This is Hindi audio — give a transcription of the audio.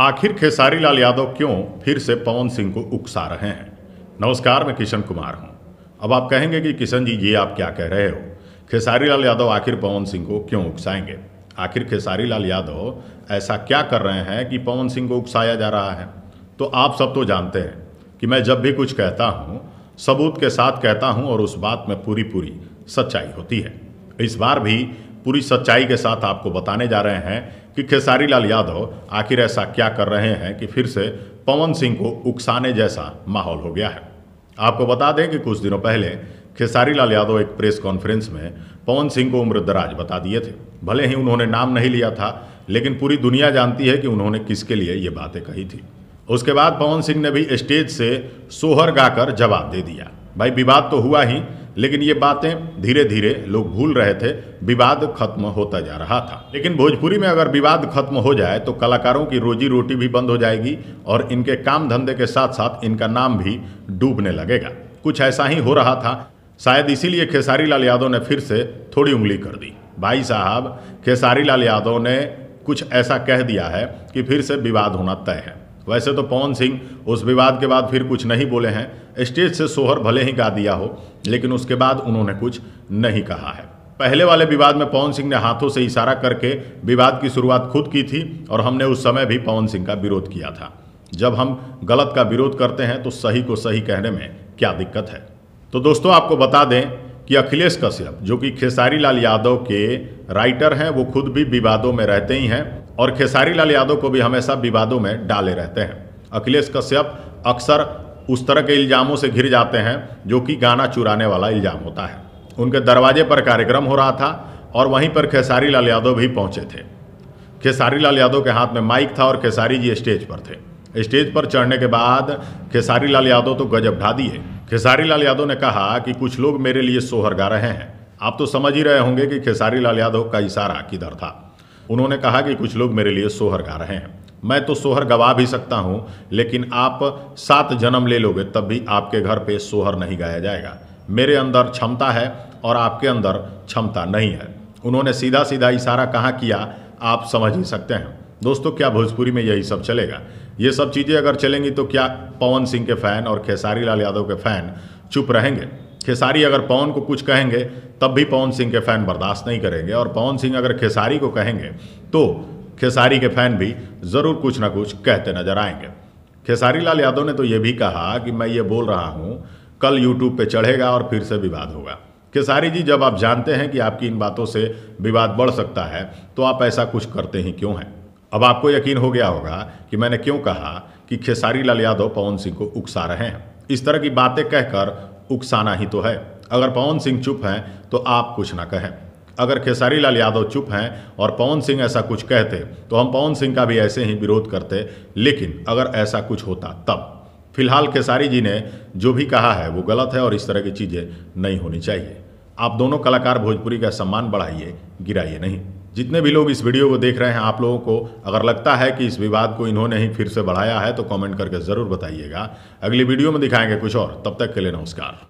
आखिर खेसारी लाल यादव क्यों फिर से पवन सिंह को उकसा रहे हैं। नमस्कार, मैं किशन कुमार हूं। अब आप कहेंगे कि किशन जी ये आप क्या कह रहे हो, खेसारी लाल यादव आखिर पवन सिंह को क्यों उकसाएंगे। आखिर खेसारी लाल यादव ऐसा क्या कर रहे हैं कि पवन सिंह को उकसाया जा रहा है। तो आप सब तो जानते हैं कि मैं जब भी कुछ कहता हूं सबूत के साथ कहता हूं और उस बात में पूरी सच्चाई होती है। इस बार भी पूरी सच्चाई के साथ आपको बताने जा रहे हैं कि खेसारी लाल यादव आखिर ऐसा क्या कर रहे हैं कि फिर से पवन सिंह को उकसाने जैसा माहौल हो गया है। आपको बता दें कि कुछ दिनों पहले खेसारी लाल यादव एक प्रेस कॉन्फ्रेंस में पवन सिंह को उम्रदराज बता दिए थे। भले ही उन्होंने नाम नहीं लिया था, लेकिन पूरी दुनिया जानती है कि उन्होंने किसके लिए ये बातें कही थी। उसके बाद पवन सिंह ने भी स्टेज से सोहर गाकर जवाब दे दिया। भाई विवाद तो हुआ ही, लेकिन ये बातें धीरे धीरे लोग भूल रहे थे, विवाद खत्म होता जा रहा था। लेकिन भोजपुरी में अगर विवाद खत्म हो जाए तो कलाकारों की रोजी रोटी भी बंद हो जाएगी और इनके काम धंधे के साथ साथ इनका नाम भी डूबने लगेगा। कुछ ऐसा ही हो रहा था। शायद इसीलिए खेसारी लाल यादव ने फिर से थोड़ी उंगली कर दी। भाई साहब, खेसारी लाल यादव ने कुछ ऐसा कह दिया है कि फिर से विवाद होना तय है। वैसे तो पवन सिंह उस विवाद के बाद फिर कुछ नहीं बोले हैं। स्टेज से सोहर भले ही गा दिया हो, लेकिन उसके बाद उन्होंने कुछ नहीं कहा है। पहले वाले विवाद में पवन सिंह ने हाथों से इशारा करके विवाद की शुरुआत खुद की थी और हमने उस समय भी पवन सिंह का विरोध किया था। जब हम गलत का विरोध करते हैं तो सही को सही कहने में क्या दिक्कत है। तो दोस्तों, आपको बता दें कि अखिलेश कश्यप, जो कि खेसारी लाल यादव के राइटर हैं, वो खुद भी विवादों में रहते ही हैं और खेसारी लाल यादव को भी हमेशा विवादों में डाले रहते हैं। अखिलेश कश्यप अक्सर उस तरह के इल्जामों से घिर जाते हैं जो कि गाना चुराने वाला इल्जाम होता है। उनके दरवाजे पर कार्यक्रम हो रहा था और वहीं पर खेसारी लाल यादव भी पहुंचे थे। खेसारी लाल यादव के हाथ में माइक था और खेसारी जी स्टेज पर थे। स्टेज पर चढ़ने के बाद खेसारी लाल यादव तो गजब ढा दिए। खेसारी लाल यादव ने कहा कि कुछ लोग मेरे लिए सोहर गा रहे हैं। आप तो समझ ही रहे होंगे कि खेसारी लाल यादव का इशारा किधर था। उन्होंने कहा कि कुछ लोग मेरे लिए सोहर गा रहे हैं। मैं तो सोहर गवा भी सकता हूं, लेकिन आप 7 जन्म ले लोगे तब भी आपके घर पे सोहर नहीं गाया जाएगा। मेरे अंदर क्षमता है और आपके अंदर क्षमता नहीं है। उन्होंने सीधा सीधा इशारा कहाँ किया, आप समझ ही सकते हैं। दोस्तों, क्या भोजपुरी में यही सब चलेगा? ये सब चीज़ें अगर चलेंगी तो क्या पवन सिंह के फैन और खेसारी लाल यादव के फैन चुप रहेंगे? खेसारी अगर पवन को कुछ कहेंगे तब भी पवन सिंह के फैन बर्दाश्त नहीं करेंगे, और पवन सिंह अगर खेसारी को कहेंगे तो खेसारी के फैन भी ज़रूर कुछ ना कुछ कहते नजर आएंगे। खेसारी लाल यादव ने तो ये भी कहा कि मैं ये बोल रहा हूँ, कल यूट्यूब पे चढ़ेगा और फिर से विवाद होगा। खेसारी जी, जब आप जानते हैं कि आपकी इन बातों से विवाद बढ़ सकता है तो आप ऐसा कुछ करते ही क्यों हैं? अब आपको यकीन हो गया होगा कि मैंने क्यों कहा कि खेसारी लाल यादव पवन सिंह को उकसा रहे हैं। इस तरह की बातें कहकर उकसाना ही तो है। अगर पवन सिंह चुप हैं तो आप कुछ ना कहें। अगर खेसारी लाल यादव चुप हैं और पवन सिंह ऐसा कुछ कहते तो हम पवन सिंह का भी ऐसे ही विरोध करते। लेकिन अगर ऐसा कुछ होता तब। फिलहाल खेसारी जी ने जो भी कहा है वो गलत है और इस तरह की चीज़ें नहीं होनी चाहिए। आप दोनों कलाकार भोजपुरी का सम्मान बढ़ाइए, गिराइए नहीं। जितने भी लोग इस वीडियो को देख रहे हैं, आप लोगों को अगर लगता है कि इस विवाद को इन्होंने ही फिर से बढ़ाया है तो कमेंट करके ज़रूर बताइएगा। अगली वीडियो में दिखाएंगे कुछ और। तब तक के लिए नमस्कार।